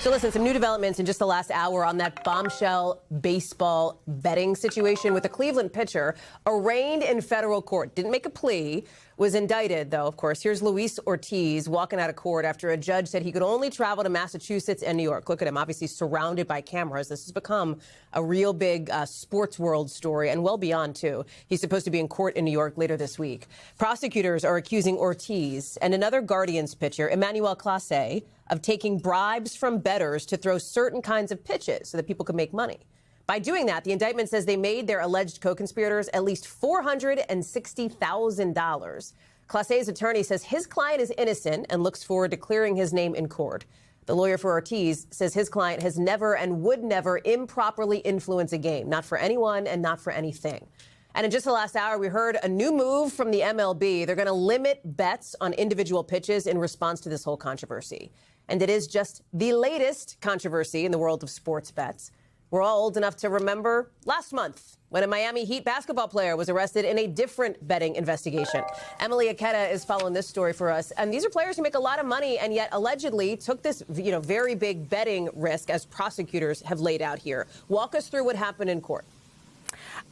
So listen, some new developments in just the last hour on that bombshell baseball betting situation with a Cleveland pitcher arraigned in federal court. Didn't make a plea, was indicted, though, of course. Here's Luis Ortiz walking out of court after a judge said he could only travel to Massachusetts and New York. Look at him, obviously surrounded by cameras. This has become a real big sports world story, and well beyond, too. He's supposed to be in court in New York later this week. Prosecutors are accusing Ortiz and another Guardians pitcher, Emmanuel Clase, of taking bribes from bettors to throw certain kinds of pitches so that people could make money. By doing that, the indictment says they made their alleged co-conspirators at least $460,000. Clase's attorney says his client is innocent and looks forward to clearing his name in court. The lawyer for Ortiz says his client has never and would never improperly influence a game, not for anyone and not for anything. And in just the last hour, we heard a new move from the MLB. They're going to limit bets on individual pitches in response to this whole controversy. And it is just the latest controversy in the world of sports bets. We're all old enough to remember last month when a Miami Heat basketball player was arrested in a different betting investigation. Emilie Ikeda is following this story for us. And these are players who make a lot of money and yet allegedly took this, very big betting risk, as prosecutors have laid out here. Walk us through what happened in court.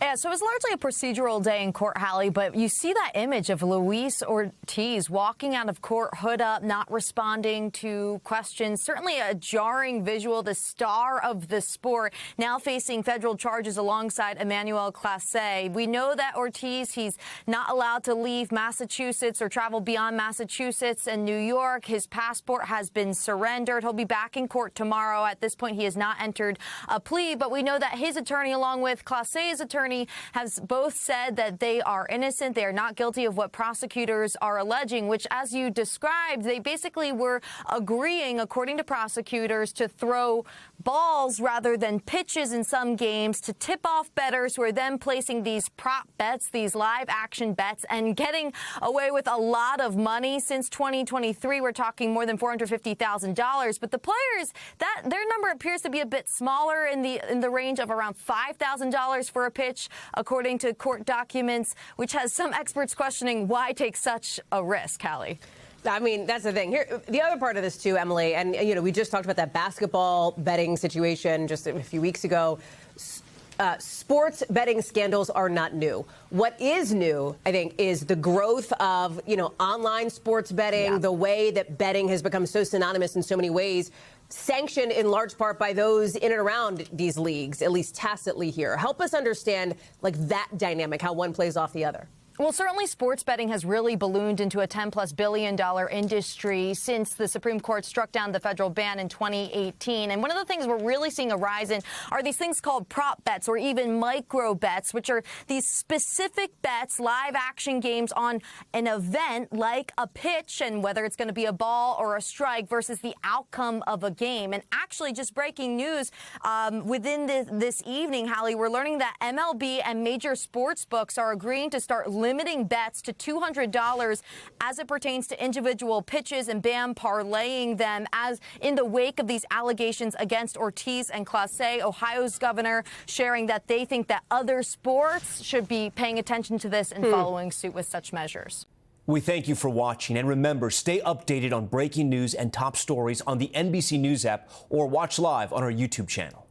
Yeah, so it was largely a procedural day in court, Hallie, but you see that image of Luis Ortiz walking out of court, hood up, not responding to questions. Certainly a jarring visual, the star of the sport, now facing federal charges alongside Emmanuel Clase. We know that Ortiz, he's not allowed to leave Massachusetts or travel beyond Massachusetts and New York. His passport has been surrendered. He'll be back in court tomorrow. At this point, he has not entered a plea, but we know that his attorney, along with Clase's attorney, has both said that they are innocent. They are not guilty of what prosecutors are alleging, which, as you described, they basically were agreeing, according to prosecutors, to throw balls rather than pitches in some games to tip off bettors who are then placing these prop bets, these live action bets, and getting away with a lot of money. Since 2023, we're talking more than $450,000. But the players, their number appears to be a bit smaller, in the range of around $5,000 for a pitch, according to court documents, which has some experts questioning why take such a risk, Hallie. I mean, that's the thing. Here, the other part of this, too, Emily, and, we just talked about that basketball betting situation just a few weeks ago. Sports betting scandals are not new. What is new, I think, is the growth of, online sports betting, the way that betting has become so synonymous in so many ways, sanctioned in large part by those in and around these leagues, at least tacitly here. Help us understand, that dynamic, how one plays off the other. Well, certainly sports betting has really ballooned into a $10+ billion industry since the Supreme Court struck down the federal ban in 2018. And one of the things we're really seeing a rise in are these things called prop bets, or even micro bets, which are these specific bets, live action games on an event like a pitch and whether it's going to be a ball or a strike versus the outcome of a game. And actually, just breaking news within this evening, Hallie, we're learning that MLB and major sports books are agreeing to start limiting bets to $200 as it pertains to individual pitches and ban parlaying them, as in the wake of these allegations against Ortiz and Clase. Ohio's governor sharing that they think that other sports should be paying attention to this and following suit with such measures. We thank you for watching, and remember, stay updated on breaking news and top stories on the NBC News app or watch live on our YouTube channel.